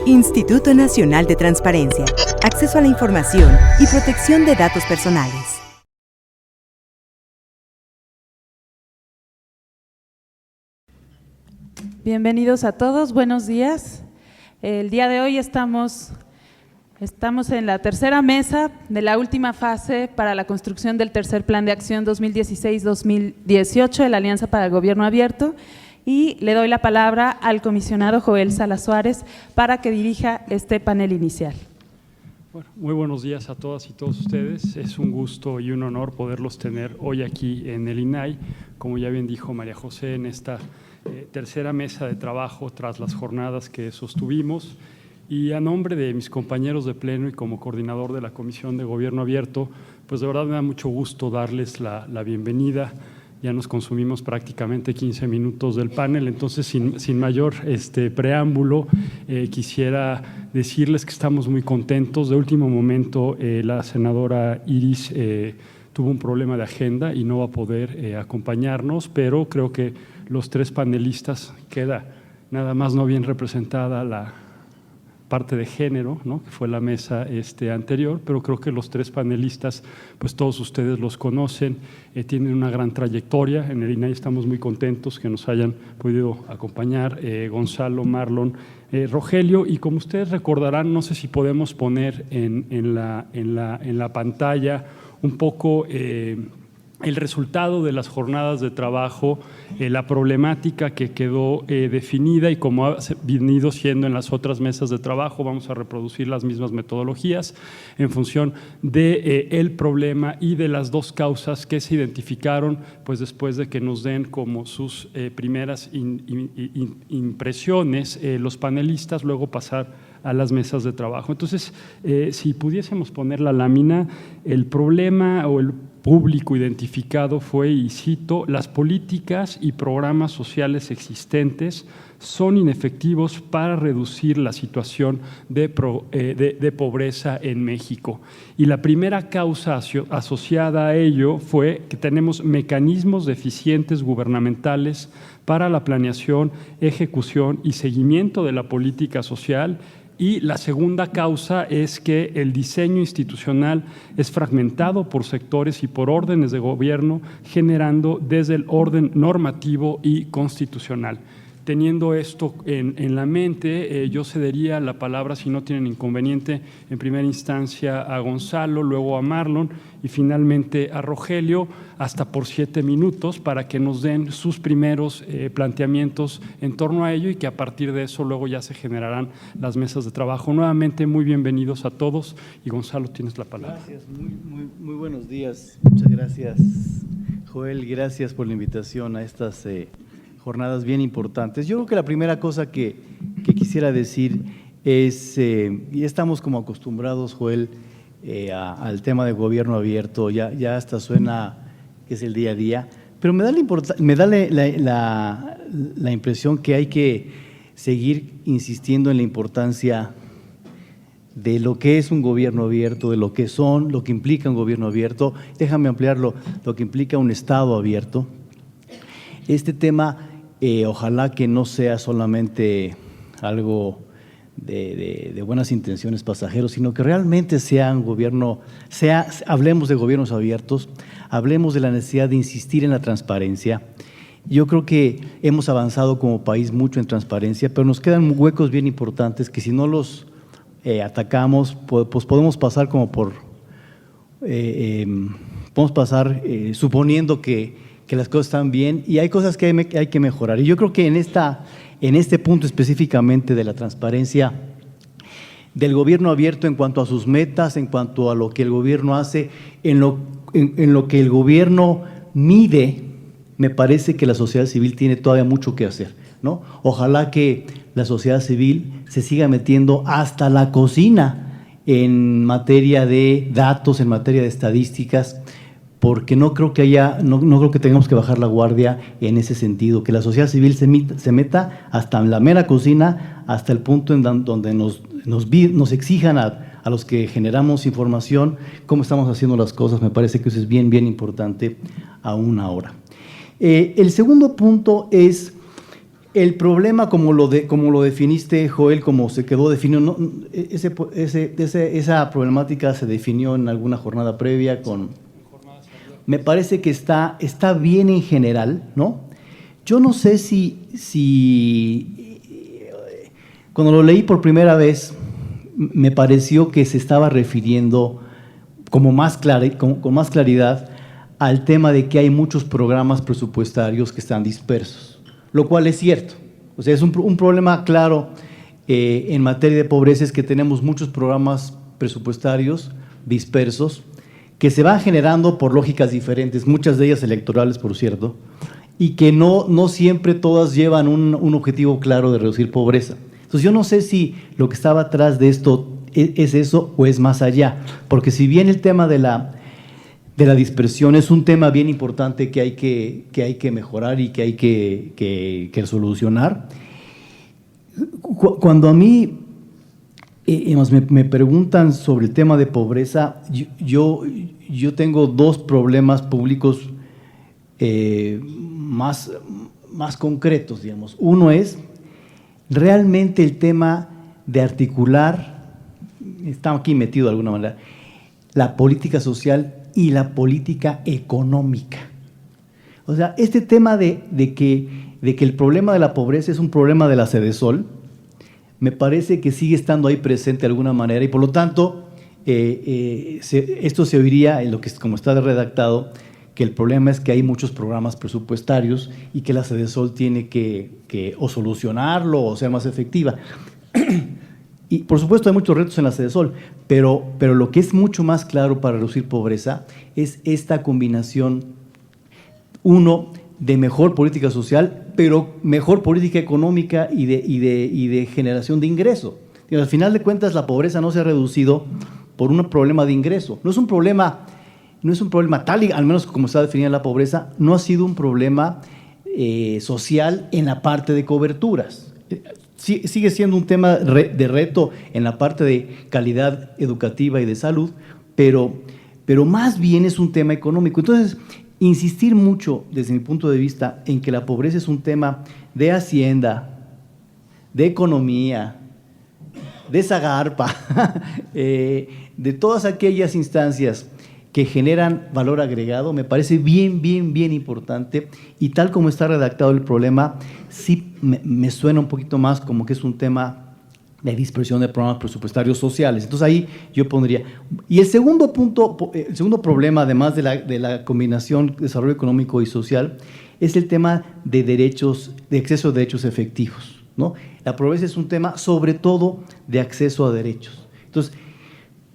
Instituto Nacional de Transparencia, Acceso a la Información y Protección de Datos Personales. Bienvenidos a todos, buenos días. El día de hoy estamos en la tercera mesa de la última fase para la construcción del tercer Plan de Acción 2016-2018 de la Alianza para el Gobierno Abierto, y le doy la palabra al comisionado Joel Salas Suárez para que dirija este panel inicial. Bueno, muy buenos días a todas y todos ustedes. Es un gusto y un honor poderlos tener hoy aquí en el INAI, como ya bien dijo María José, en esta tercera mesa de trabajo tras las jornadas que sostuvimos. Y a nombre de mis compañeros de pleno y como coordinador de la Comisión de Gobierno Abierto, pues de verdad me da mucho gusto darles la bienvenida. Ya nos consumimos prácticamente 15 minutos del panel, entonces sin mayor preámbulo, quisiera decirles que estamos muy contentos. De último momento, la senadora Iris tuvo un problema de agenda y no va a poder acompañarnos, pero creo que los tres panelistas, queda nada más no bien representada la parte de género, ¿no?, que fue la mesa anterior, pero creo que los tres panelistas, pues todos ustedes los conocen, tienen una gran trayectoria. En el INAI estamos muy contentos que nos hayan podido acompañar, Gonzalo, Marlon, Rogelio, y como ustedes recordarán, no sé si podemos poner en la pantalla un poco el resultado de las jornadas de trabajo, la problemática que quedó definida, y como ha venido siendo en las otras mesas de trabajo, vamos a reproducir las mismas metodologías en función del problema y de las dos causas que se identificaron, pues después de que nos den como sus primeras impresiones los panelistas, luego pasar a las mesas de trabajo. Entonces, si pudiésemos poner la lámina, el problema o el público identificado fue, y cito: las políticas y programas sociales existentes son inefectivos para reducir la situación de pobreza en México. Y la primera causa asociada a ello fue que tenemos mecanismos deficientes gubernamentales para la planeación, ejecución y seguimiento de la política social. Y la segunda causa es que el diseño institucional es fragmentado por sectores y por órdenes de gobierno, generando desde el orden normativo y constitucional. Teniendo esto en la mente, yo cedería la palabra, si no tienen inconveniente, en primera instancia a Gonzalo, luego a Marlon y finalmente a Rogelio, hasta por 7 minutos, para que nos den sus primeros planteamientos en torno a ello, y que a partir de eso luego ya se generarán las mesas de trabajo. Nuevamente, muy bienvenidos a todos, y Gonzalo, tienes la palabra. Gracias, muy buenos días. Muchas gracias, Joel, gracias por la invitación a estas jornadas bien importantes. Yo creo que la primera cosa que quisiera decir es, y estamos como acostumbrados, Joel, al tema de gobierno abierto, ya hasta suena que es el día a día, pero me da la impresión que hay que seguir insistiendo en la importancia de lo que es un gobierno abierto, de lo que implica un gobierno abierto. Déjame ampliarlo, lo que implica un Estado abierto. Este tema, ojalá que no sea solamente algo de buenas intenciones pasajeros, sino que realmente sea un gobierno, hablemos de gobiernos abiertos, hablemos de la necesidad de insistir en la transparencia. Yo creo que hemos avanzado como país mucho en transparencia, pero nos quedan huecos bien importantes que si no los atacamos, pues podemos pasar como suponiendo que las cosas están bien, y hay cosas que hay que mejorar. Y yo creo que en este punto específicamente de la transparencia del gobierno abierto, en cuanto a sus metas, en cuanto a lo que el gobierno hace, en lo que el gobierno mide, me parece que la sociedad civil tiene todavía mucho que hacer, ¿no? Ojalá que la sociedad civil se siga metiendo hasta la cocina en materia de datos, en materia de estadísticas, porque no creo que tengamos que bajar la guardia en ese sentido, que la sociedad civil se meta hasta en la mera cocina, hasta el punto en donde nos exijan a los que generamos información cómo estamos haciendo las cosas. Me parece que eso es bien importante aún ahora. El segundo punto es El problema, como lo definiste, Joel, como se quedó definido, esa problemática se definió en alguna jornada previa me parece que está bien en general, ¿no? Yo no sé si cuando lo leí por primera vez, me pareció que se estaba refiriendo con más claridad al tema de que hay muchos programas presupuestarios que están dispersos, lo cual es cierto. O sea, es un problema claro en materia de pobreza, es que tenemos muchos programas presupuestarios dispersos que se van generando por lógicas diferentes, muchas de ellas electorales, por cierto, y que no siempre todas llevan un objetivo claro de reducir pobreza. Entonces, yo no sé si lo que estaba atrás de esto es eso o es más allá, porque si bien el tema de la dispersión es un tema bien importante que hay que mejorar y que hay que solucionar, cuando a mí me preguntan sobre el tema de pobreza, yo tengo dos problemas públicos más concretos, digamos. Uno es realmente el tema de articular, está aquí metido de alguna manera, la política social y la política económica. O sea, este tema de que el problema de la pobreza es un problema de la Sedesol, me parece que sigue estando ahí presente de alguna manera y por lo tanto esto se oiría en lo que como está redactado, que el problema es que hay muchos programas presupuestarios y que la Sedesol tiene que o solucionarlo o ser más efectiva. Y por supuesto hay muchos retos en la Sedesol, pero lo que es mucho más claro para reducir pobreza es esta combinación, uno, de mejor política social, pero mejor política económica y de generación de ingreso. Y al final de cuentas, la pobreza no se ha reducido por un problema de ingreso. No es un problema tal, al menos como está definida la pobreza, no ha sido un problema social en la parte de coberturas. Sigue siendo un tema de reto en la parte de calidad educativa y de salud, pero más bien es un tema económico. Entonces, insistir mucho, desde mi punto de vista, en que la pobreza es un tema de hacienda, de economía, de Zagarpa, de todas aquellas instancias que generan valor agregado, me parece bien importante, y tal como está redactado el problema, sí me suena un poquito más como que es un tema de dispersión de programas presupuestarios sociales. Entonces ahí yo pondría. Y el segundo punto, el segundo problema, además de la combinación de desarrollo económico y social, es el tema de derechos, de acceso a derechos efectivos, ¿no? La pobreza es un tema sobre todo de acceso a derechos. Entonces,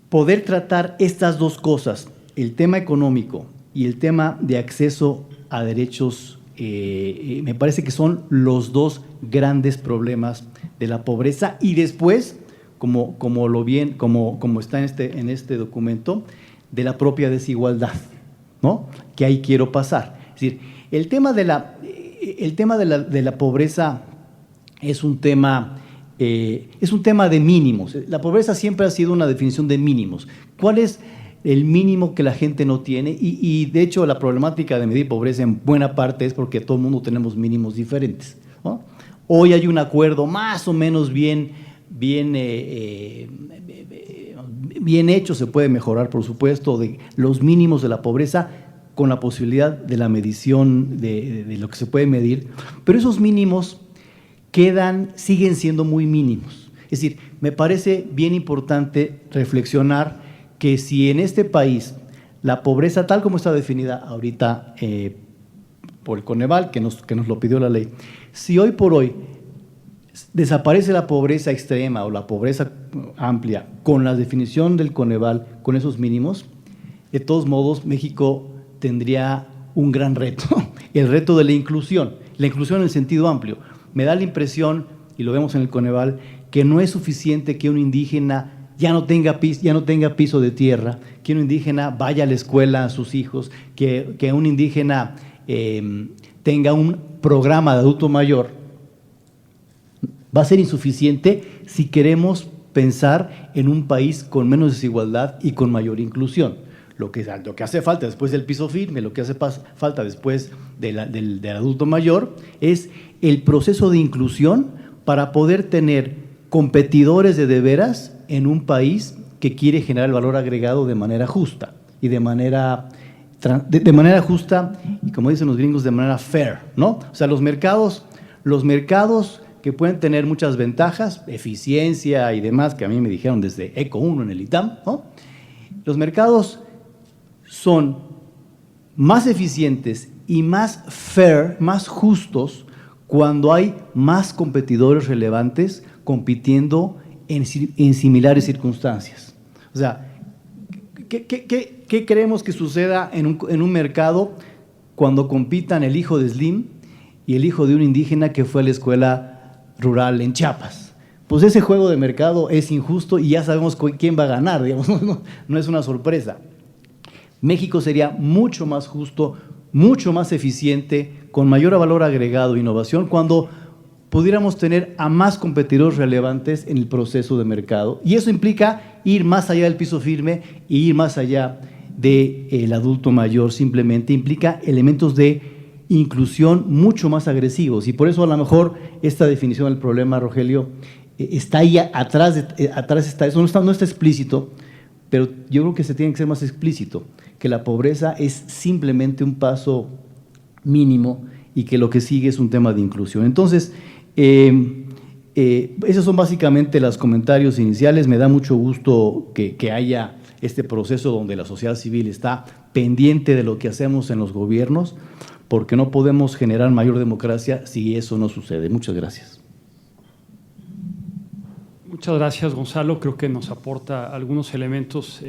poder tratar estas dos cosas, el tema económico y el tema de acceso a derechos, me parece que son los dos grandes problemas de la pobreza. Y después, como está en este documento, de la propia desigualdad, ¿no? Que ahí quiero pasar. Es decir, el tema de la pobreza es un tema de mínimos. La pobreza siempre ha sido una definición de mínimos. ¿Cuál es el mínimo que la gente no tiene? Y de hecho la problemática de medir pobreza en buena parte es porque todo el mundo tenemos mínimos diferentes, ¿no? Hoy hay un acuerdo más o menos bien hecho, se puede mejorar, por supuesto, de los mínimos de la pobreza con la posibilidad de la medición de lo que se puede medir, pero esos mínimos siguen siendo muy mínimos. Es decir, me parece bien importante reflexionar que si en este país la pobreza, tal como está definida ahorita por el Coneval, que nos lo pidió la ley, si hoy por hoy desaparece la pobreza extrema o la pobreza amplia con la definición del Coneval, con esos mínimos, de todos modos México tendría un gran reto, el reto de la inclusión en el sentido amplio. Me da la impresión, y lo vemos en el Coneval, que no es suficiente que un indígena ya no tenga piso de tierra, que un indígena vaya a la escuela a sus hijos, que un indígena tenga un programa de adulto mayor. Va a ser insuficiente si queremos pensar en un país con menos desigualdad y con mayor inclusión. lo que hace falta después del piso firme, lo que hace falta después del adulto mayor, es el proceso de inclusión para poder tener competidores de veras en un país que quiere generar el valor agregado de manera justa y de manera justa y, como dicen los gringos, de manera fair, ¿no? O sea, los mercados que pueden tener muchas ventajas, eficiencia y demás, que a mí me dijeron desde ECO 1 en el ITAM, ¿no? Los mercados son más eficientes y más fair, más justos, cuando hay más competidores relevantes compitiendo en similares circunstancias. O sea, ¿qué creemos que suceda en un mercado cuando compitan el hijo de Slim y el hijo de un indígena que fue a la escuela rural en Chiapas? Pues ese juego de mercado es injusto y ya sabemos quién va a ganar, digamos, no es una sorpresa. México sería mucho más justo, mucho más eficiente, con mayor valor agregado e innovación, cuando pudiéramos tener a más competidores relevantes en el proceso de mercado. Y eso implica ir más allá del piso firme y ir más allá del adulto mayor. Simplemente implica elementos de inclusión mucho más agresivos. Y por eso a lo mejor esta definición del problema, Rogelio, está ahí atrás está, eso no está explícito, pero yo creo que se tiene que ser más explícito, que la pobreza es simplemente un paso mínimo y que lo que sigue es un tema de inclusión. Entonces, esos son básicamente los comentarios iniciales. Me da mucho gusto que haya este proceso donde la sociedad civil está pendiente de lo que hacemos en los gobiernos, porque no podemos generar mayor democracia si eso no sucede. Muchas gracias. Muchas gracias, Gonzalo. Creo que nos aporta algunos elementos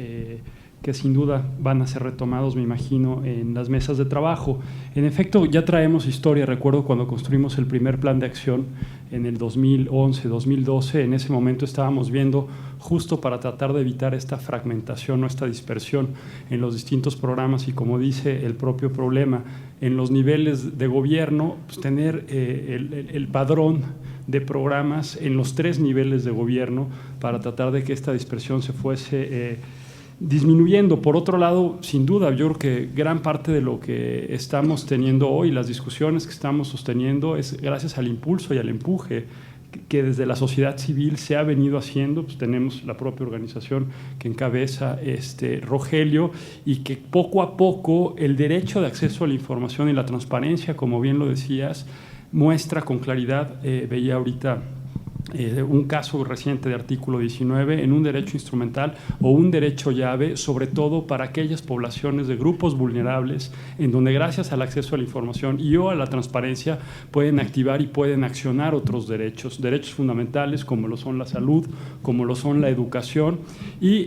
que sin duda van a ser retomados, me imagino, en las mesas de trabajo. En efecto, ya traemos historia. Recuerdo cuando construimos el primer plan de acción en el 2011, 2012, en ese momento estábamos viendo, justo para tratar de evitar esta fragmentación o esta dispersión en los distintos programas y, como dice el propio problema, en los niveles de gobierno, pues tener el padrón de programas en los 3 niveles de gobierno para tratar de que esta dispersión se fuese disminuyendo. Por otro lado, sin duda, yo creo que gran parte de lo que estamos teniendo hoy, las discusiones que estamos sosteniendo, es gracias al impulso y al empuje que desde la sociedad civil se ha venido haciendo. Pues tenemos la propia organización que encabeza Rogelio, y que poco a poco el derecho de acceso a la información y la transparencia, como bien lo decías, muestra con claridad. Veía ahorita un caso reciente de artículo 19 en un derecho instrumental o un derecho llave, sobre todo para aquellas poblaciones de grupos vulnerables, en donde gracias al acceso a la información y o a la transparencia pueden activar y pueden accionar otros derechos fundamentales, como lo son la salud, como lo son la educación. Y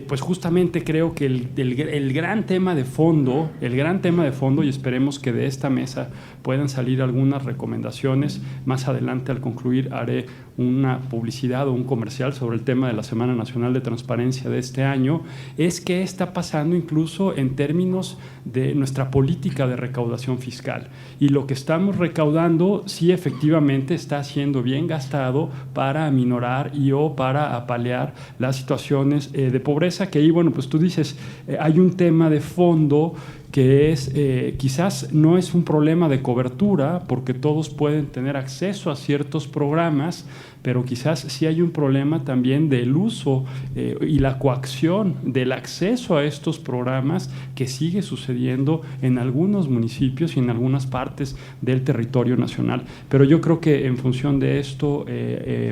pues justamente creo que el gran tema de fondo, y esperemos que de esta mesa puedan salir algunas recomendaciones. Más adelante, al concluir, haré una publicidad o un comercial sobre el tema de la Semana Nacional de Transparencia de este año. Es qué está pasando incluso en términos de nuestra política de recaudación fiscal, y lo que estamos recaudando sí efectivamente está siendo bien gastado para aminorar y o para apalear las situaciones de pobreza, que ahí, bueno, pues tú dices, hay un tema de fondo que es, quizás no es un problema de cobertura, porque todos pueden tener acceso a ciertos programas, pero quizás sí hay un problema también del uso y la coacción del acceso a estos programas, que sigue sucediendo en algunos municipios y en algunas partes del territorio nacional. Pero yo creo que en función de esto,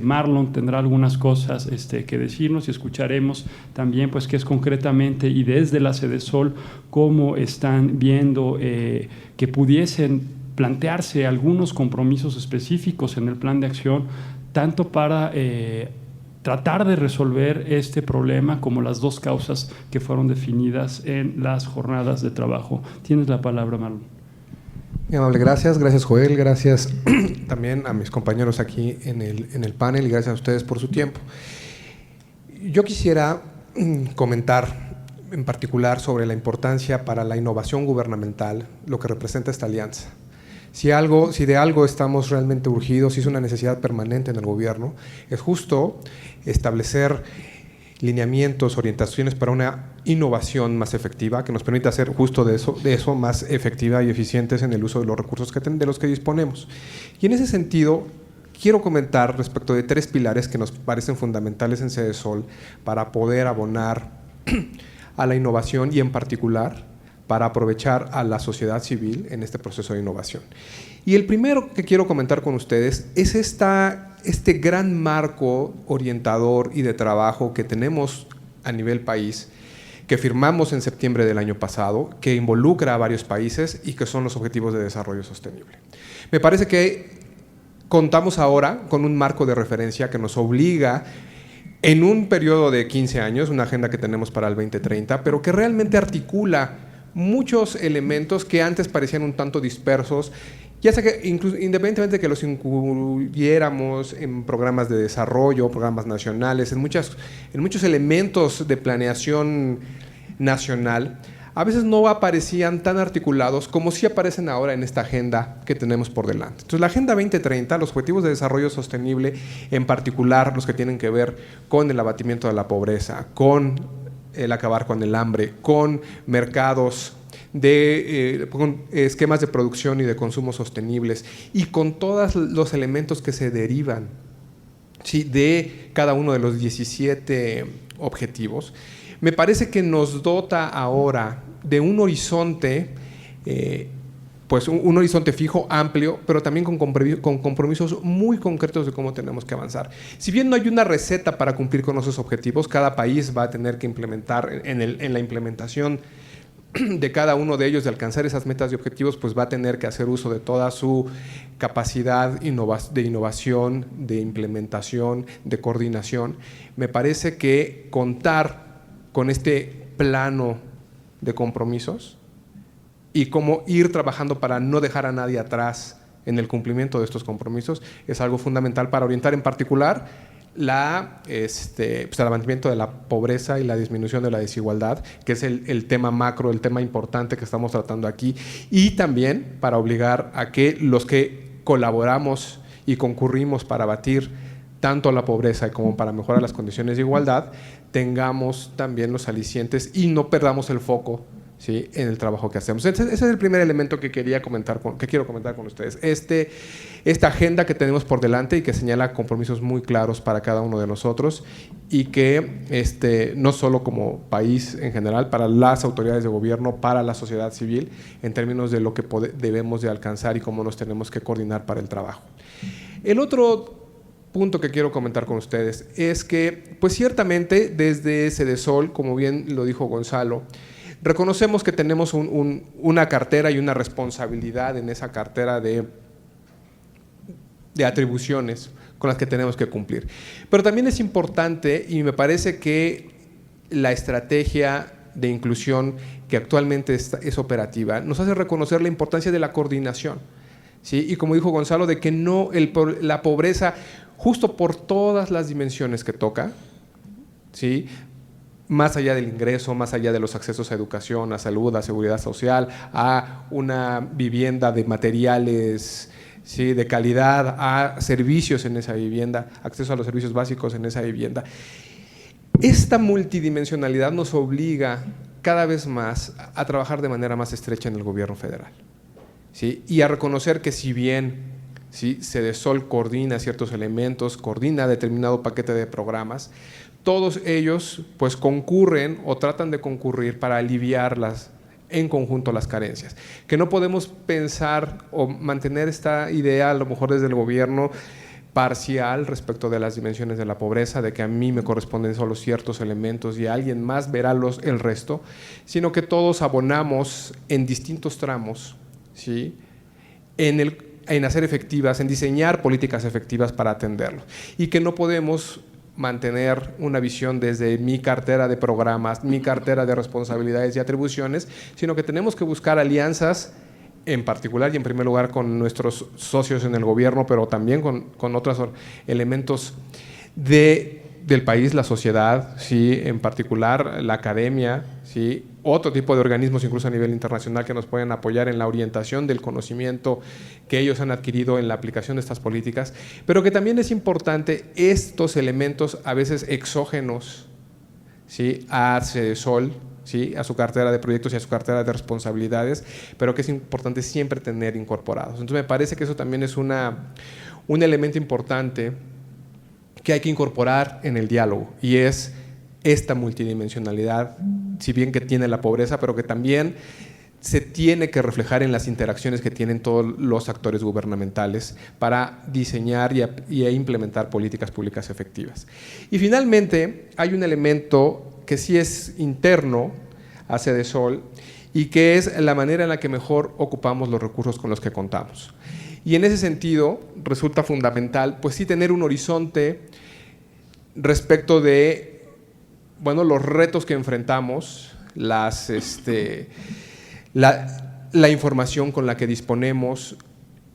Marlon tendrá algunas cosas que decirnos, y escucharemos también pues qué es concretamente y desde la Sedesol cómo están viendo que pudiesen plantearse algunos compromisos específicos en el plan de acción, tanto para tratar de resolver este problema como las 2 causas que fueron definidas en las jornadas de trabajo. Tienes la palabra, Marlon. Muy amable, gracias Joel, gracias también a mis compañeros aquí en el panel, y gracias a ustedes por su tiempo. Yo quisiera comentar en particular sobre la importancia para la innovación gubernamental, lo que representa esta alianza. Si de algo estamos realmente urgidos, si es una necesidad permanente en el gobierno, es justo establecer lineamientos, orientaciones para una innovación más efectiva, que nos permita hacer justo de eso más efectiva y eficientes en el uso de los recursos de los que disponemos. Y en ese sentido, quiero comentar respecto de 3 pilares que nos parecen fundamentales en Cedesol para poder abonar a la innovación y en particular para aprovechar a la sociedad civil en este proceso de innovación. Y el primero que quiero comentar con ustedes es este gran marco orientador y de trabajo que tenemos a nivel país, que firmamos en septiembre del año pasado, que involucra a varios países y que son los Objetivos de Desarrollo Sostenible. Me parece que contamos ahora con un marco de referencia que nos obliga en un periodo de 15 años, una agenda que tenemos para el 2030, pero que realmente articula muchos elementos que antes parecían un tanto dispersos, ya sea que incluso, independientemente de que los incluyéramos en programas de desarrollo, programas nacionales, en muchos elementos de planeación nacional, a veces no aparecían tan articulados como sí aparecen ahora en esta agenda que tenemos por delante. Entonces, la Agenda 2030, los Objetivos de Desarrollo Sostenible, en particular los que tienen que ver con el abatimiento de la pobreza, con el acabar con el hambre, con mercados con esquemas de producción y de consumo sostenibles y con todos los elementos que se derivan, ¿sí?, de cada uno de los 17 objetivos, me parece que nos dota ahora de un horizonte, pues un horizonte fijo, amplio, pero también con compromisos muy concretos de cómo tenemos que avanzar. Si bien no hay una receta para cumplir con esos objetivos, cada país va a tener que implementar en la implementación de cada uno de ellos, de alcanzar esas metas y objetivos, pues va a tener que hacer uso de toda su capacidad de innovación, de implementación, de coordinación. Me parece que contar con este plano de compromisos y cómo ir trabajando para no dejar a nadie atrás en el cumplimiento de estos compromisos es algo fundamental para orientar en particular el abatimiento de la pobreza y la disminución de la desigualdad, que es el tema macro, el tema importante que estamos tratando aquí, y también para obligar a que los que colaboramos y concurrimos para abatir tanto la pobreza como para mejorar las condiciones de igualdad, tengamos también los alicientes y no perdamos el foco, ¿sí?, en el trabajo que hacemos. Ese es el primer elemento que quiero comentar con ustedes. Esta agenda que tenemos por delante y que señala compromisos muy claros para cada uno de nosotros y que no solo como país en general, para las autoridades de gobierno, para la sociedad civil, en términos de lo que debemos de alcanzar y cómo nos tenemos que coordinar para el trabajo. El otro punto que quiero comentar con ustedes es que, pues ciertamente, desde Cedesol, como bien lo dijo Gonzalo, reconocemos que tenemos una cartera y una responsabilidad en esa cartera de atribuciones con las que tenemos que cumplir. Pero también es importante, y me parece que la estrategia de inclusión que actualmente es operativa nos hace reconocer la importancia de la coordinación, ¿sí? Y como dijo Gonzalo, de que la pobreza, justo por todas las dimensiones que toca, ¿sí?, más allá del ingreso, más allá de los accesos a educación, a salud, a seguridad social, a una vivienda de materiales, ¿sí?, de calidad, a servicios en esa vivienda, acceso a los servicios básicos en esa vivienda. Esta multidimensionalidad nos obliga cada vez más a trabajar de manera más estrecha en el gobierno federal, ¿sí?, y a reconocer que si bien, ¿sí?, Cedesol coordina ciertos elementos, coordina determinado paquete de programas, todos ellos pues concurren o tratan de concurrir para aliviarlas en conjunto las carencias. Que no podemos pensar o mantener esta idea, a lo mejor desde el gobierno, parcial respecto de las dimensiones de la pobreza, de que a mí me corresponden solo ciertos elementos y a alguien más verá el resto, sino que todos abonamos en distintos tramos, ¿sí?, en hacer efectivas, en diseñar políticas efectivas para atenderlo. Y que no podemos mantener una visión desde mi cartera de programas, mi cartera de responsabilidades y atribuciones, sino que tenemos que buscar alianzas, en particular y en primer lugar con nuestros socios en el gobierno, pero también con otros elementos del país, la sociedad, ¿sí?, en particular la academia, ¿sí?, otro tipo de organismos incluso a nivel internacional que nos pueden apoyar en la orientación del conocimiento que ellos han adquirido en la aplicación de estas políticas, pero que también es importante estos elementos a veces exógenos, ¿sí?, a Sedesol, ¿sí?, a su cartera de proyectos y a su cartera de responsabilidades, pero que es importante siempre tener incorporados. Entonces me parece que eso también es un elemento importante que hay que incorporar en el diálogo, y es esta multidimensionalidad, si bien que tiene la pobreza, pero que también se tiene que reflejar en las interacciones que tienen todos los actores gubernamentales para diseñar y implementar políticas públicas efectivas. Y finalmente hay un elemento que sí es interno a Sedesol y que es la manera en la que mejor ocupamos los recursos con los que contamos. Y en ese sentido resulta fundamental, pues sí, tener un horizonte respecto de, bueno, los retos que enfrentamos, la información con la que disponemos,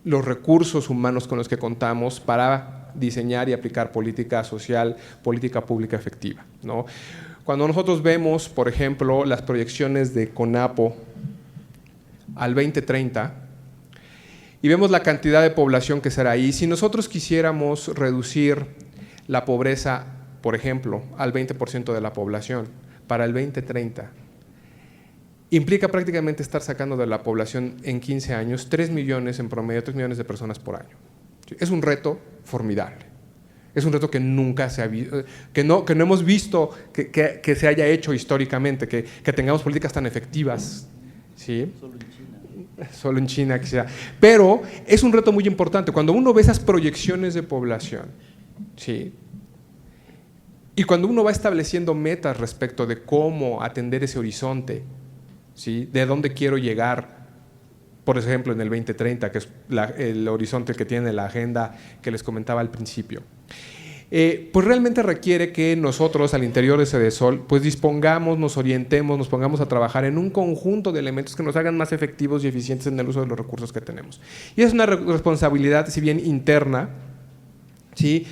los recursos humanos con los que contamos para diseñar y aplicar política social, política pública efectiva, ¿no? Cuando nosotros vemos, por ejemplo, las proyecciones de CONAPO al 2030 y vemos la cantidad de población que será ahí, si nosotros quisiéramos reducir la pobreza, por ejemplo, al 20% de la población para el 2030, implica prácticamente estar sacando de la población en 15 años 3 millones en promedio, 3 millones de personas por año. Es un reto formidable. Es un reto que nunca se ha visto, que no hemos visto que se haya hecho históricamente, que tengamos políticas tan efectivas, ¿sí? Solo en China quizá. Pero es un reto muy importante. Cuando uno ve esas proyecciones de población, ¿sí?, y cuando uno va estableciendo metas respecto de cómo atender ese horizonte, ¿sí?, de dónde quiero llegar, por ejemplo, en el 2030, que es el horizonte que tiene la agenda que les comentaba al principio, pues realmente requiere que nosotros al interior de Sedesol pues dispongamos, nos orientemos, nos pongamos a trabajar en un conjunto de elementos que nos hagan más efectivos y eficientes en el uso de los recursos que tenemos. Y es una responsabilidad, si bien interna, ¿sí?,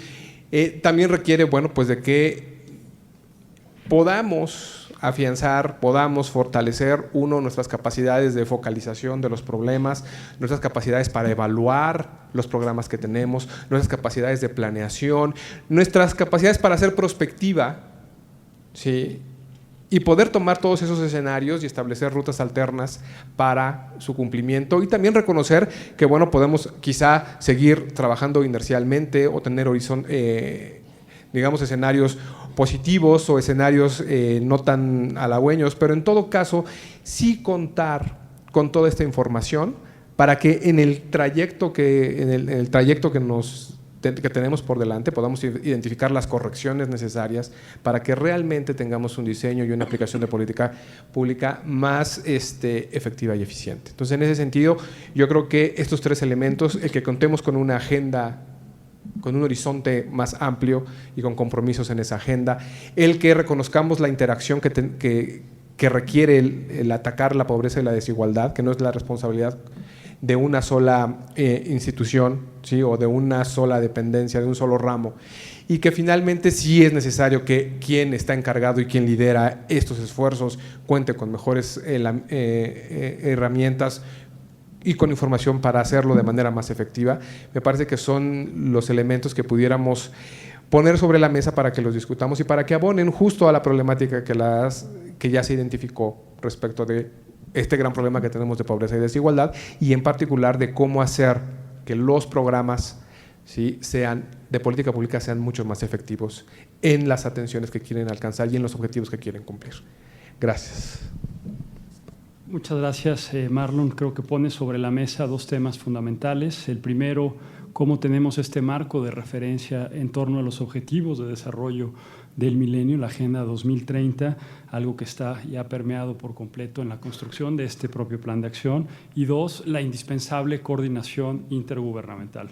también requiere, bueno, pues de que podamos afianzar, podamos fortalecer, nuestras capacidades de focalización de los problemas, nuestras capacidades para evaluar los programas que tenemos, nuestras capacidades de planeación, nuestras capacidades para hacer prospectiva, ¿sí?, y poder tomar todos esos escenarios y establecer rutas alternas para su cumplimiento, y también reconocer que, bueno, podemos quizá seguir trabajando inercialmente o tener digamos, escenarios positivos o escenarios no tan halagüeños, pero en todo caso sí contar con toda esta información para que en el trayecto que tenemos por delante podamos identificar las correcciones necesarias para que realmente tengamos un diseño y una aplicación de política pública más efectiva y eficiente. Entonces, en ese sentido, yo creo que estos tres elementos, el que contemos con una agenda, con un horizonte más amplio y con compromisos en esa agenda, el que reconozcamos la interacción que requiere el atacar la pobreza y la desigualdad, que no es la responsabilidad de una sola institución, ¿sí?, o de una sola dependencia, de un solo ramo, y que finalmente sí es necesario que quien está encargado y quien lidera estos esfuerzos cuente con mejores herramientas y con información para hacerlo de manera más efectiva. Me parece que son los elementos que pudiéramos poner sobre la mesa para que los discutamos y para que abonen justo a la problemática que ya se identificó respecto de este gran problema que tenemos de pobreza y desigualdad, y en particular de cómo hacer que los programas, ¿sí?, de política pública sean mucho más efectivos en las atenciones que quieren alcanzar y en los objetivos que quieren cumplir. Gracias. Muchas gracias, Marlon. Creo que pone sobre la mesa dos temas fundamentales. El primero, cómo tenemos este marco de referencia en torno a los objetivos de desarrollo del milenio, la Agenda 2030, algo que está ya permeado por completo en la construcción de este propio plan de acción. Y dos, la indispensable coordinación intergubernamental.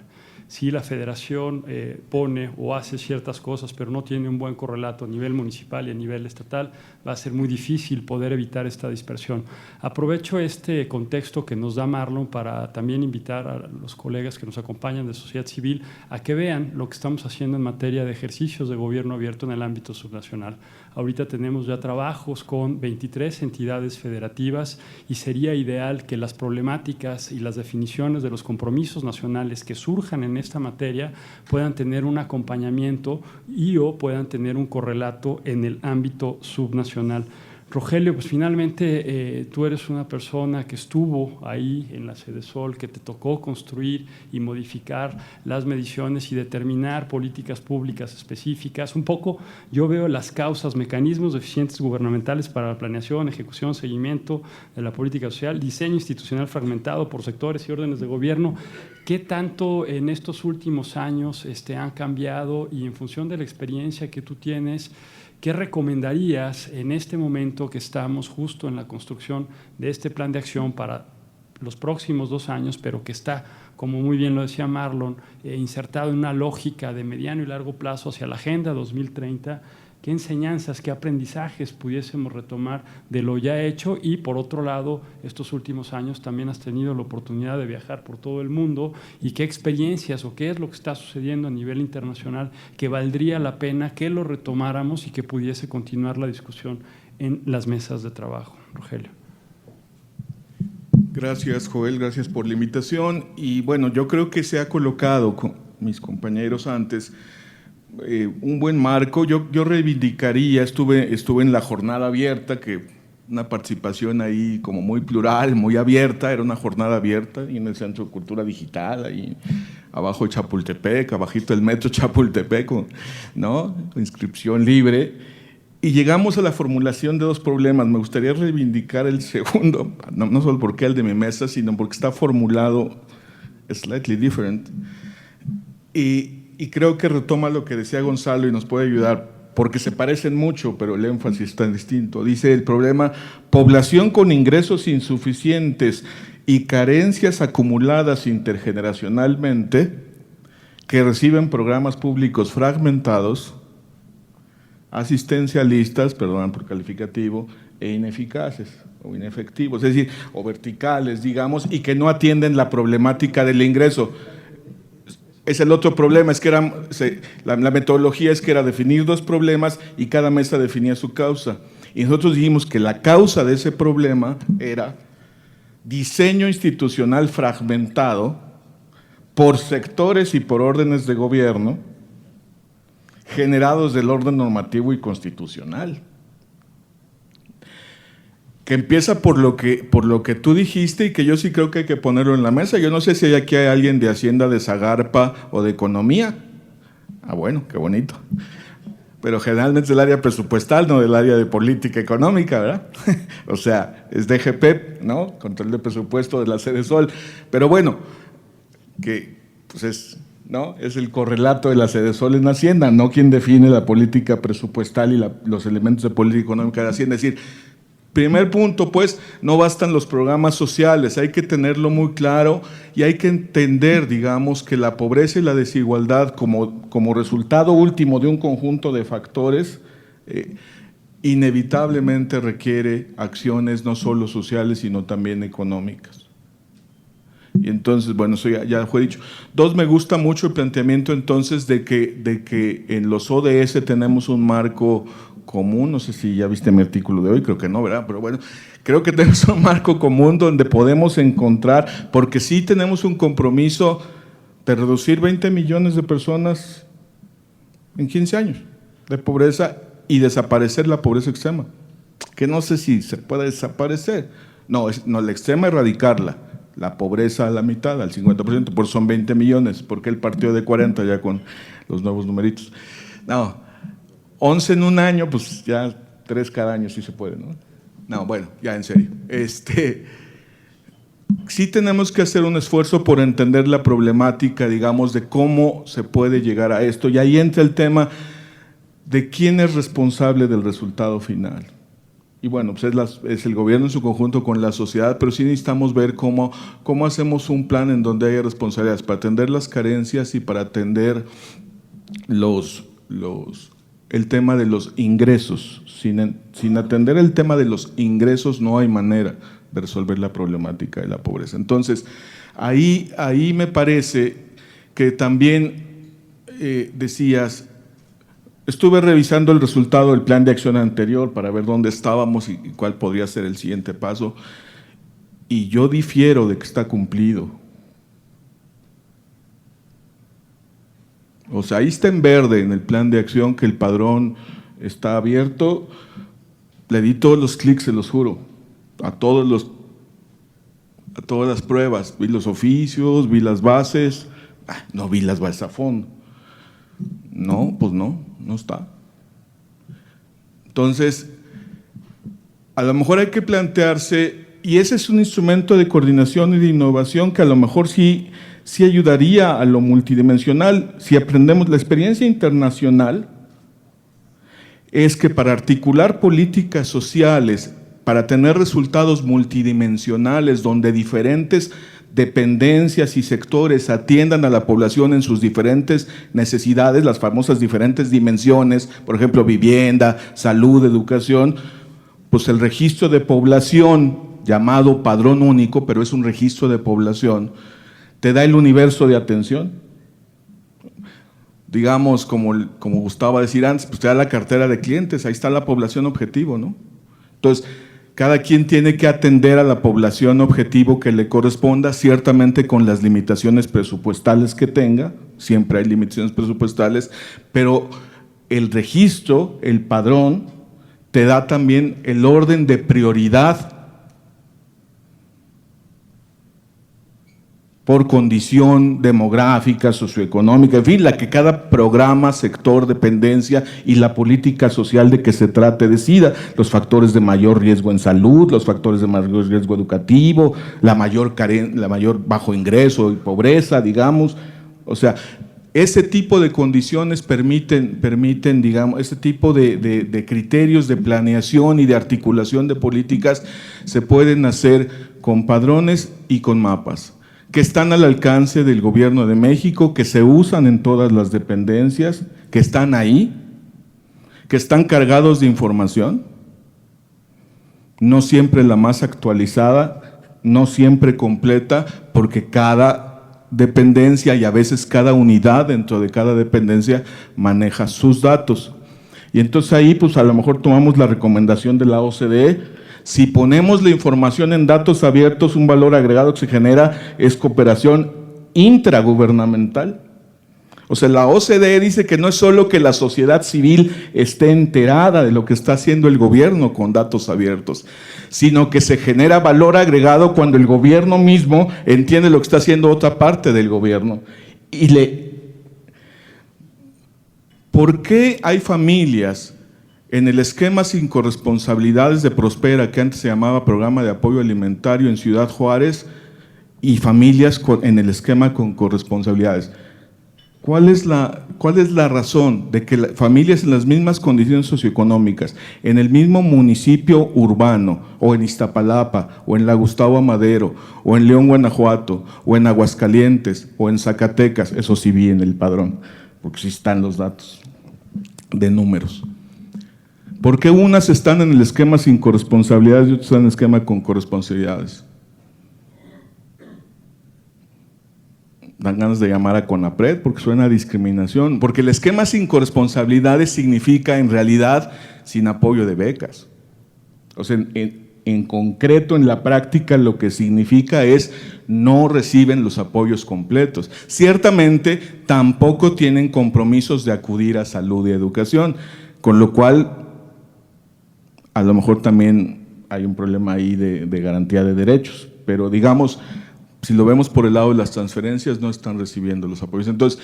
Si la federación pone o hace ciertas cosas, pero no tiene un buen correlato a nivel municipal y a nivel estatal, va a ser muy difícil poder evitar esta dispersión. Aprovecho este contexto que nos da Marlon para también invitar a los colegas que nos acompañan de sociedad civil a que vean lo que estamos haciendo en materia de ejercicios de gobierno abierto en el ámbito subnacional. Ahorita tenemos ya trabajos con 23 entidades federativas y sería ideal que las problemáticas y las definiciones de los compromisos nacionales que surjan en en esta materia puedan tener un acompañamiento y o puedan tener un correlato en el ámbito subnacional. Rogelio, pues finalmente tú eres una persona que estuvo ahí en la Sedesol, que te tocó construir y modificar las mediciones y determinar políticas públicas específicas. Un poco yo veo las causas, mecanismos eficientes gubernamentales para la planeación, ejecución, seguimiento de la política social, diseño institucional fragmentado por sectores y órdenes de gobierno. ¿Qué tanto en estos últimos años han cambiado y en función de la experiencia que tú tienes, qué recomendarías en este momento que estamos justo en la construcción de este plan de acción para los próximos 2 años, pero que está, como muy bien lo decía Marlon, insertado en una lógica de mediano y largo plazo hacia la Agenda 2030? ¿Qué enseñanzas, qué aprendizajes pudiésemos retomar de lo ya hecho? Y por otro lado, estos últimos años también has tenido la oportunidad de viajar por todo el mundo, y qué experiencias o qué es lo que está sucediendo a nivel internacional que valdría la pena que lo retomáramos y que pudiese continuar la discusión en las mesas de trabajo. Rogelio. Gracias, Joel, gracias por la invitación. Y bueno, yo creo que se ha colocado con mis compañeros antes un buen marco. Yo reivindicaría, estuve en la jornada abierta, que una participación ahí como muy plural, muy abierta, era una jornada abierta, y en el Centro de Cultura Digital, ahí abajo de Chapultepec, abajito del metro Chapultepec, ¿no? Inscripción libre, y llegamos a la formulación de 2 problemas. Me gustaría reivindicar el segundo, no solo porque el de mi mesa, sino porque está formulado slightly different, y creo que retoma lo que decía Gonzalo y nos puede ayudar, porque se parecen mucho, pero el énfasis está distinto. Dice el problema: población con ingresos insuficientes y carencias acumuladas intergeneracionalmente que reciben programas públicos fragmentados, asistencialistas, perdón por calificativo, e ineficaces o inefectivos, es decir, o verticales, digamos, y que no atienden la problemática del ingreso. Es el otro problema, es que la metodología es que era definir 2 problemas y cada mesa definía su causa. Y nosotros dijimos que la causa de ese problema era diseño institucional fragmentado por sectores y por órdenes de gobierno generados del orden normativo y constitucional, que empieza por lo que tú dijiste, y que yo sí creo que hay que ponerlo en la mesa. Yo no sé si aquí hay alguien de Hacienda, de Zagarpa o de Economía. Ah, bueno, qué bonito. Pero generalmente es del área presupuestal, no del área de política económica, ¿verdad? O sea, es DGP, ¿no? Control de presupuesto de la Sedesol. Pero bueno, que pues es el correlato de la Sedesol en Hacienda, no quien define la política presupuestal y los elementos de política económica de Hacienda. Es decir, primer punto, pues, no bastan los programas sociales, hay que tenerlo muy claro y hay que entender, digamos, que la pobreza y la desigualdad como resultado último de un conjunto de factores inevitablemente requiere acciones no solo sociales, sino también económicas. Y entonces, bueno, eso ya fue dicho. 2, me gusta mucho el planteamiento entonces de que en los ODS tenemos un marco común. No sé si ya viste mi artículo de hoy, creo que no, ¿verdad? Pero bueno, creo que tenemos un marco común donde podemos encontrar, porque sí tenemos un compromiso de reducir 20 millones de personas en 15 años de pobreza y desaparecer la pobreza extrema, que no sé si se puede desaparecer. No, la extrema, erradicarla. La pobreza a la mitad, al 50%, por eso son 20 millones, porque él partió de 40 ya con los nuevos numeritos. No, 11 en un año, pues ya 3 cada año sí se puede, ¿no? No, bueno, ya en serio. Sí tenemos que hacer un esfuerzo por entender la problemática, digamos, de cómo se puede llegar a esto, y ahí entra el tema de quién es responsable del resultado final. Y bueno, pues es el gobierno en su conjunto con la sociedad, pero sí necesitamos ver cómo hacemos un plan en donde haya responsabilidades para atender las carencias y para atender el tema de los ingresos. Sin atender el tema de los ingresos no hay manera de resolver la problemática de la pobreza. Entonces, ahí me parece que también decías, estuve revisando el resultado del plan de acción anterior para ver dónde estábamos y cuál podría ser el siguiente paso, y yo difiero de que está cumplido. O sea, ahí está en verde en el plan de acción que el padrón está abierto. Le di todos los clics, se los juro, a todas las pruebas. Vi los oficios, vi las bases. No vi las bases a fondo. No, pues no está. Entonces, a lo mejor hay que plantearse, y ese es un instrumento de coordinación y de innovación que a lo mejor sí ayudaría a lo multidimensional. Si aprendemos la experiencia internacional, es que para articular políticas sociales, para tener resultados multidimensionales donde diferentes dependencias y sectores atiendan a la población en sus diferentes necesidades, las famosas diferentes dimensiones, por ejemplo, vivienda, salud, educación, pues el registro de población, llamado padrón único, pero es un registro de población, te da el universo de atención. Digamos, como Gustavo decir antes, pues te da la cartera de clientes, ahí está la población objetivo, ¿no? Entonces, cada quien tiene que atender a la población objetivo que le corresponda, ciertamente con las limitaciones presupuestales que tenga, siempre hay limitaciones presupuestales, pero el registro, el padrón, te da también el orden de prioridad por condición demográfica, socioeconómica, en fin, la que cada programa, sector, dependencia y la política social de que se trate decida, los factores de mayor riesgo en salud, los factores de mayor riesgo educativo, la mayor bajo ingreso y pobreza, digamos, o sea, ese tipo de condiciones permiten, digamos, ese tipo de criterios de planeación y de articulación de políticas se pueden hacer con padrones y con mapas, que están al alcance del Gobierno de México, que se usan en todas las dependencias, que están ahí, que están cargados de información, no siempre la más actualizada, no siempre completa, porque cada dependencia y a veces cada unidad dentro de cada dependencia maneja sus datos. Y entonces ahí pues a lo mejor tomamos la recomendación de la OCDE. Si ponemos la información en datos abiertos, un valor agregado que se genera es cooperación intragubernamental. O sea, la OCDE dice que no es solo que la sociedad civil esté enterada de lo que está haciendo el gobierno con datos abiertos, sino que se genera valor agregado cuando el gobierno mismo entiende lo que está haciendo otra parte del gobierno. ¿Por qué hay familias en el esquema sin corresponsabilidades de Prospera, que antes se llamaba Programa de Apoyo Alimentario en Ciudad Juárez, y familias en el esquema con corresponsabilidades? ¿Cuál es la razón de que familias en las mismas condiciones socioeconómicas, en el mismo municipio urbano, o en Iztapalapa, o en la Gustavo Amadero, o en León, Guanajuato, o en Aguascalientes, o en Zacatecas, eso sí vi en el padrón, porque sí están los datos de números? ¿Por qué unas están en el esquema sin corresponsabilidades y otras están en el esquema con corresponsabilidades? Dan ganas de llamar a CONAPRED porque suena a discriminación, porque el esquema sin corresponsabilidades significa en realidad sin apoyo de becas. O sea, en concreto, en la práctica, lo que significa es no reciben los apoyos completos. Ciertamente, tampoco tienen compromisos de acudir a salud y educación, con lo cual a lo mejor también hay un problema ahí de garantía de derechos, pero digamos, si lo vemos por el lado de las transferencias, no están recibiendo los apoyos. Entonces,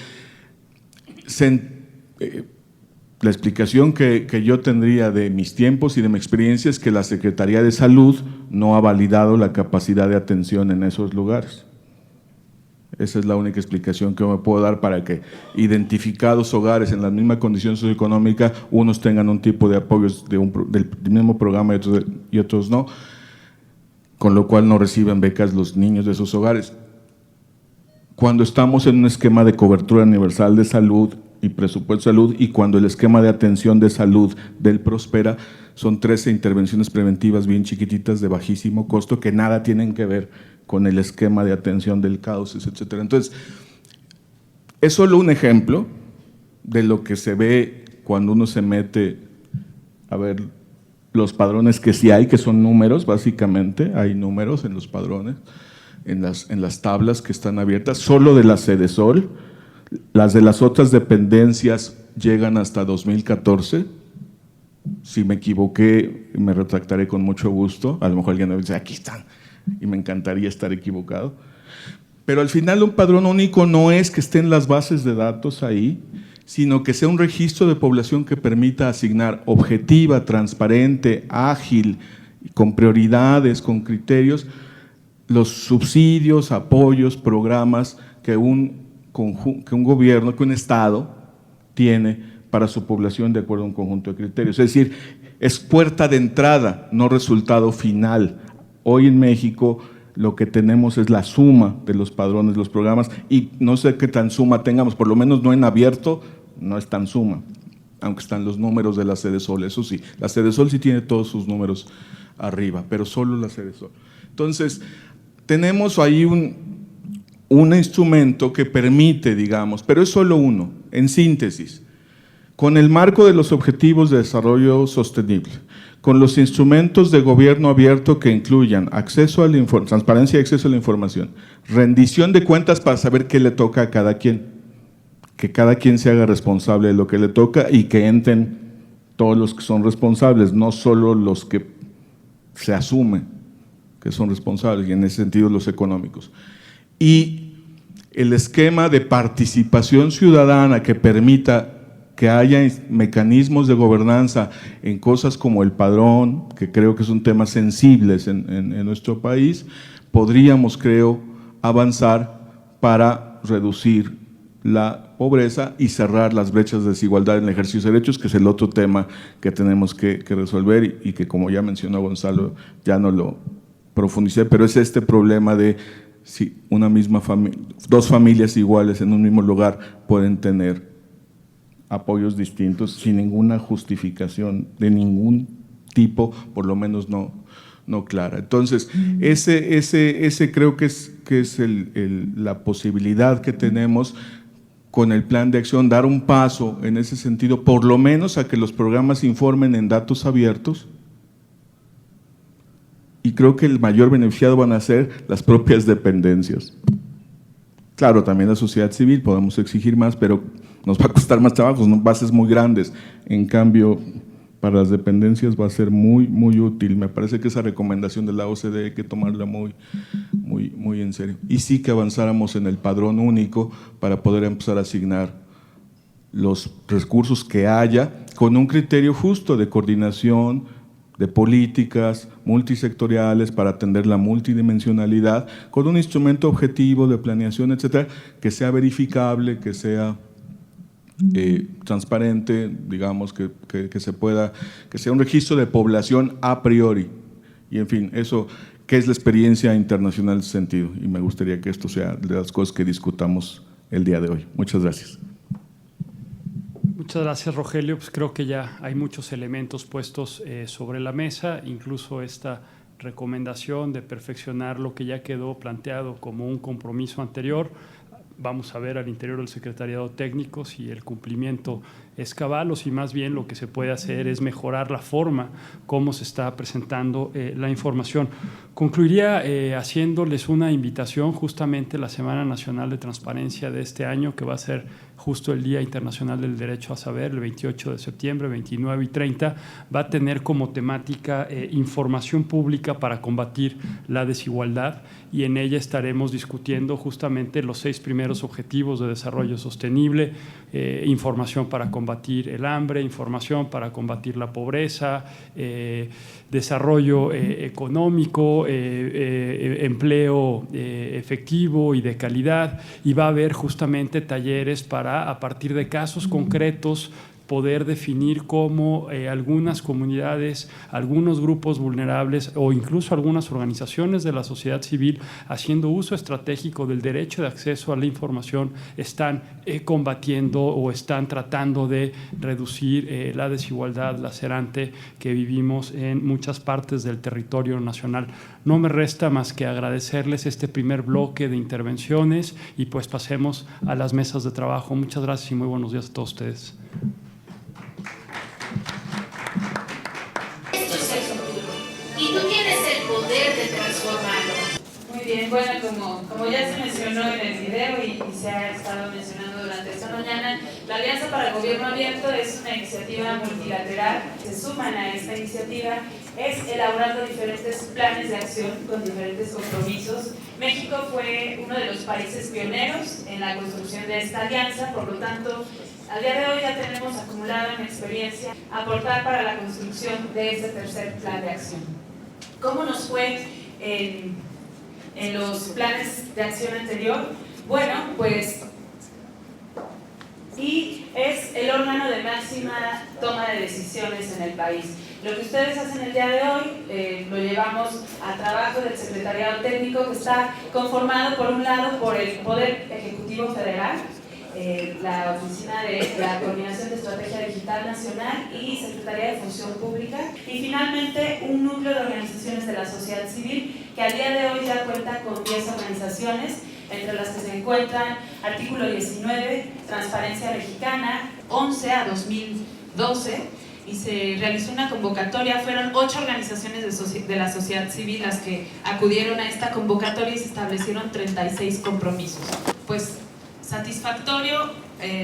la explicación que yo tendría de mis tiempos y de mi experiencia es que la Secretaría de Salud no ha validado la capacidad de atención en esos lugares. Esa es la única explicación que me puedo dar para que identificados hogares en la misma condición socioeconómica, unos tengan un tipo de apoyos del mismo programa y otros no, con lo cual no reciben becas los niños de esos hogares. Cuando estamos en un esquema de cobertura universal de salud y presupuesto de salud, y cuando el esquema de atención de salud del Prospera son 13 intervenciones preventivas bien chiquititas de bajísimo costo que nada tienen que ver con el esquema de atención del Cauces, etcétera. Entonces, es solo un ejemplo de lo que se ve cuando uno se mete a ver los padrones que sí hay, que son números, básicamente, hay números en los padrones, en las tablas que están abiertas, solo de la Sedesol. Las de las otras dependencias llegan hasta 2014. Si me equivoqué, me retractaré con mucho gusto. A lo mejor alguien me dice, aquí están, y me encantaría estar equivocado. Pero al final un padrón único no es que estén las bases de datos ahí, sino que sea un registro de población que permita asignar objetiva, transparente, ágil, con prioridades, con criterios, los subsidios, apoyos, programas que un gobierno, que un Estado tiene para su población de acuerdo a un conjunto de criterios. Es decir, es puerta de entrada, no resultado final. Hoy en México lo que tenemos es la suma de los padrones, los programas, y no sé qué tan suma tengamos, por lo menos no en abierto, no es tan suma, aunque están los números de la Sedesol, eso sí, la Sedesol sí tiene todos sus números arriba, pero solo la Sedesol. Entonces, tenemos ahí un instrumento que permite, digamos, pero es solo uno, en síntesis, con el marco de los Objetivos de Desarrollo Sostenible, con los instrumentos de gobierno abierto que incluyan acceso a la transparencia y acceso a la información, rendición de cuentas para saber qué le toca a cada quien, que cada quien se haga responsable de lo que le toca y que entren todos los que son responsables, no solo los que se asume que son responsables, y en ese sentido los económicos. Y el esquema de participación ciudadana que permita que haya mecanismos de gobernanza en cosas como el padrón, que creo que es un tema sensible en nuestro país, podríamos, creo, avanzar para reducir la pobreza y cerrar las brechas de desigualdad en el ejercicio de derechos, que es el otro tema que tenemos que resolver y que, como ya mencionó Gonzalo, ya no lo profundicé, pero es este problema de si una misma familia, dos familias iguales en un mismo lugar pueden tener apoyos distintos sin ninguna justificación de ningún tipo, por lo menos no clara. Entonces, ese creo que es la posibilidad que tenemos con el plan de acción, dar un paso en ese sentido, por lo menos a que los programas informen en datos abiertos, y creo que el mayor beneficiado van a ser las propias dependencias. Claro, también la sociedad civil, podemos exigir más, pero nos va a costar más trabajo, son bases muy grandes. En cambio, para las dependencias va a ser muy, muy útil. Me parece que esa recomendación de la OCDE hay que tomarla muy en serio. Y sí que avanzáramos en el padrón único para poder empezar a asignar los recursos que haya con un criterio justo de coordinación, de políticas multisectoriales para atender la multidimensionalidad, con un instrumento objetivo de planeación, etcétera, que sea verificable, que sea transparente, digamos, que sea un registro de población a priori. Y en fin, eso, ¿qué es la experiencia internacional en ese sentido? Y me gustaría que esto sea de las cosas que discutamos el día de hoy. Muchas gracias. Muchas gracias, Rogelio. Pues creo que ya hay muchos elementos puestos sobre la mesa, incluso esta recomendación de perfeccionar lo que ya quedó planteado como un compromiso anterior. Vamos a ver al interior del secretariado técnico si el cumplimiento es cabal o si más bien lo que se puede hacer es mejorar la forma como se está presentando la información. Concluiría haciéndoles una invitación. Justamente la Semana Nacional de Transparencia de este año, que va a ser justo el Día Internacional del Derecho a Saber, el 28 de septiembre, 29 y 30, va a tener como temática información pública para combatir la desigualdad, y en ella estaremos discutiendo justamente los 6 primeros objetivos de desarrollo sostenible: información para combatir el hambre, información para combatir la pobreza, desarrollo económico, empleo efectivo y de calidad, y va a haber justamente talleres para, a partir de casos concretos, poder definir cómo algunas comunidades, algunos grupos vulnerables o incluso algunas organizaciones de la sociedad civil, haciendo uso estratégico del derecho de acceso a la información, están combatiendo o están tratando de reducir la desigualdad lacerante que vivimos en muchas partes del territorio nacional. No me resta más que agradecerles este primer bloque de intervenciones y pues pasemos a las mesas de trabajo. Muchas gracias y muy buenos días a todos ustedes. Esto es el futuro y tú tienes el poder de transformarlo. Muy Muy bien, bueno, como ya se mencionó en el video y se ha estado mencionando durante esta mañana, la Alianza para el Gobierno Abierto es una iniciativa multilateral. Se suman a esta iniciativa es elaborando diferentes planes de acción con diferentes compromisos. México fue uno de los países pioneros en la construcción de esta alianza, por lo tanto, al día de hoy ya tenemos acumulada una experiencia a aportar para la construcción de este tercer plan de acción. ¿Cómo nos fue en los planes de acción anterior? Bueno, pues y es el órgano de máxima toma de decisiones en el país. Lo que ustedes hacen el día de hoy lo llevamos a trabajo del Secretariado Técnico, que está conformado por un lado por el Poder Ejecutivo Federal, la Oficina de la Coordinación de Estrategia Digital Nacional y Secretaría de Función Pública, y finalmente un núcleo de organizaciones de la sociedad civil que al día de hoy ya cuenta con 10 organizaciones, entre las que se encuentran Artículo 19, Transparencia Mexicana, 11 a 2012, y se realizó una convocatoria. Fueron 8 organizaciones de la sociedad civil las que acudieron a esta convocatoria y se establecieron 36 compromisos. Pues satisfactorio,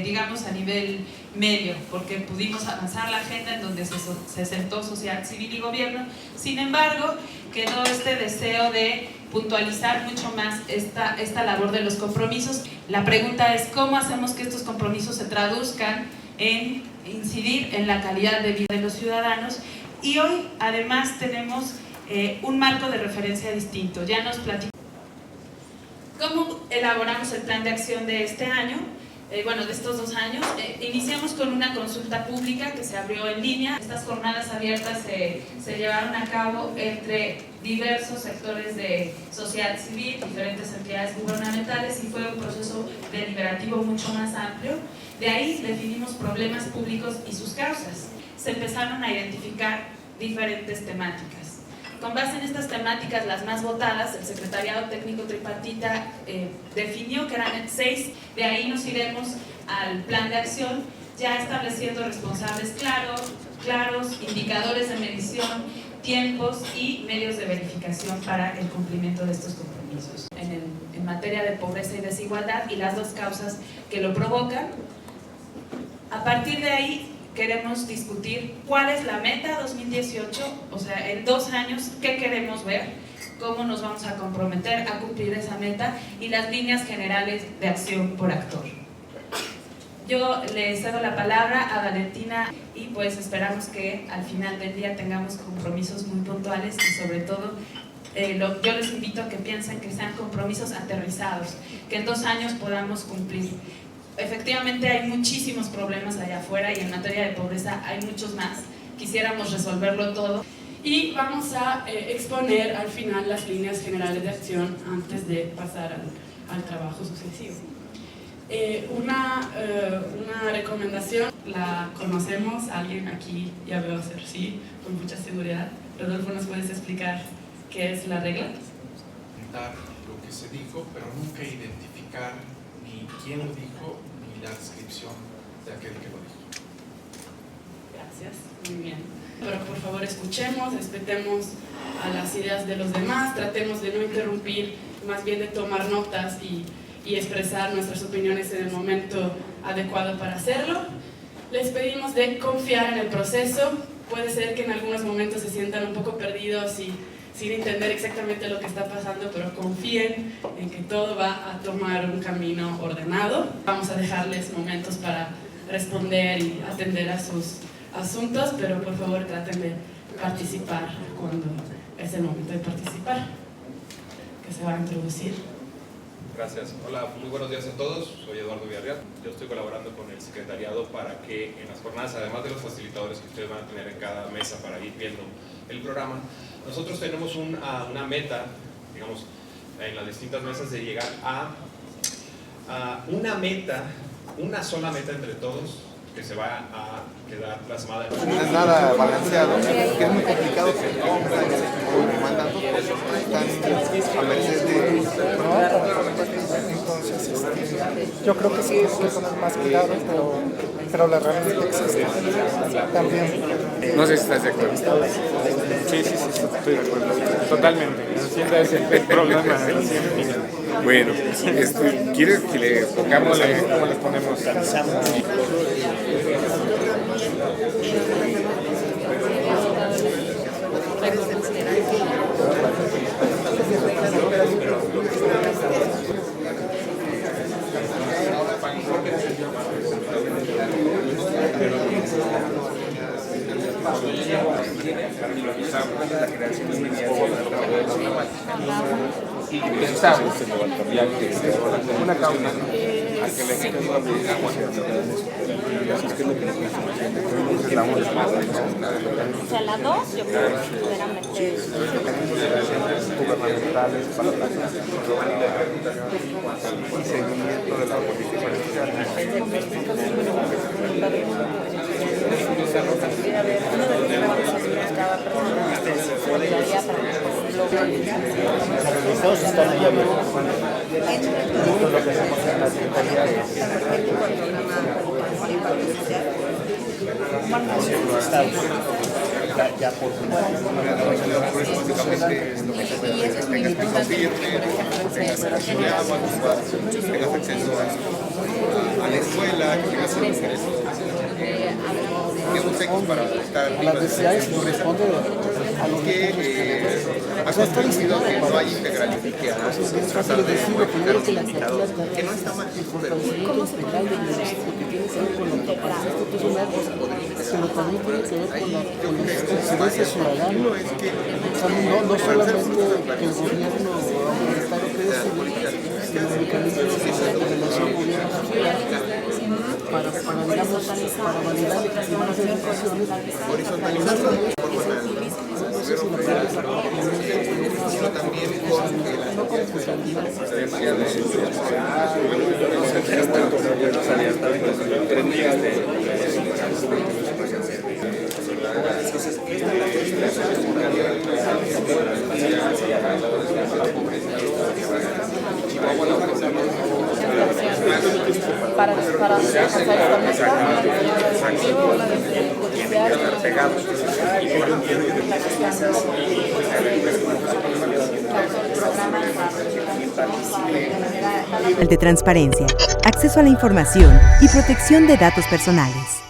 digamos, a nivel medio, porque pudimos avanzar la agenda en donde se sentó sociedad civil y gobierno. Sin embargo, quedó este deseo de puntualizar mucho más esta labor de los compromisos. La pregunta es cómo hacemos que estos compromisos se traduzcan en incidir en la calidad de vida de los ciudadanos. Y hoy además tenemos un marco de referencia distinto. Ya nos platicamos cómo elaboramos el plan de acción de este año. Bueno, de estos 2 años, iniciamos con una consulta pública que se abrió en línea. Estas jornadas abiertas se llevaron a cabo entre diversos sectores de sociedad civil, diferentes entidades gubernamentales, y fue un proceso deliberativo mucho más amplio. De ahí definimos problemas públicos y sus causas. Se empezaron a identificar diferentes temáticas. Con base en estas temáticas, las más votadas, el Secretariado Técnico Tripartita definió que eran 6, de ahí nos iremos al plan de acción, ya estableciendo responsables claros, indicadores de medición, tiempos y medios de verificación para el cumplimiento de estos compromisos. En materia de pobreza y desigualdad y las 2 causas que lo provocan, a partir de ahí queremos discutir cuál es la meta 2018, o sea, en 2 años, qué queremos ver, cómo nos vamos a comprometer a cumplir esa meta y las líneas generales de acción por actor. Yo le cedo la palabra a Valentina y pues esperamos que al final del día tengamos compromisos muy puntuales y sobre todo yo les invito a que piensen que sean compromisos aterrizados, que en 2 años podamos cumplir. Efectivamente hay muchísimos problemas allá afuera y en materia de pobreza hay muchos más. Quisiéramos resolverlo todo. Y vamos a exponer al final las líneas generales de acción antes de pasar al trabajo sucesivo. Una recomendación, la conocemos, alguien aquí ya veo hacer sí, con mucha seguridad. Rodolfo, ¿nos puedes explicar qué es la regla? Dar lo que se dijo, pero nunca identificar ni quién lo dijo, ni la descripción de aquel que lo dijo. Gracias, muy bien. Pero por favor escuchemos, respetemos a las ideas de los demás, tratemos de no interrumpir, más bien de tomar notas y expresar nuestras opiniones en el momento adecuado para hacerlo. Les pedimos de confiar en el proceso. Puede ser que en algunos momentos se sientan un poco perdidos y sin entender exactamente lo que está pasando, pero confíen en que todo va a tomar un camino ordenado. Vamos a dejarles momentos para responder y atender a sus asuntos, pero por favor traten de participar cuando es el momento de participar, que se va a introducir. Gracias. Hola, muy buenos días a todos. Soy Eduardo Villarreal. Yo estoy colaborando con el secretariado para que en las jornadas, además de los facilitadores que ustedes van a tener en cada mesa para ir viendo el programa, nosotros tenemos una meta, digamos, en las distintas mesas de llegar a una meta, una sola meta entre todos, que se va a quedar plasmada en... No es nada balanceado, que es muy complicado que compran o mandan todo, están a merced de... Entonces, yo creo que sí hay que poner más cuidado, pero la realidad existe también. No sé si estás de acuerdo. Sí, estoy de acuerdo. Totalmente. Hacienda es el problema. Bueno, ¿quieres que le pongamos? ¿Cómo les ponemos? Y pensamos una causa a que la ejecutiva pudiera aguantar. O sea, la 2 yo creo que pudiera meter gubernamentales para la y seguimiento de la política Los resultados están ahí abiertos. Esto es lo que hacemos en la Secretaría de Estados. Ya por básicamente es lo que se puede hacer, tengas piso firme, tengas acceso de agua, tengas acceso a la escuela, que tengas ingresos, digamos, secos para estar a las necesidades que corresponde a los que ha contribuido a que no haya integralidad, que a tratar de modificar los indicadores, que no está mal, pero ¿cómo se puede integrar? Porque tiene que ver con la capacidad institucional, pero también tiene que ver con la incidencia ciudadana. No solamente que el gobierno autoritario puede seguir, sino mecanismos de relación gobierno-sociedad para validar las educaciones. por eso analizarlo sino también con para alcanzar esta meta, El de transparencia, acceso a la información y protección de datos personales.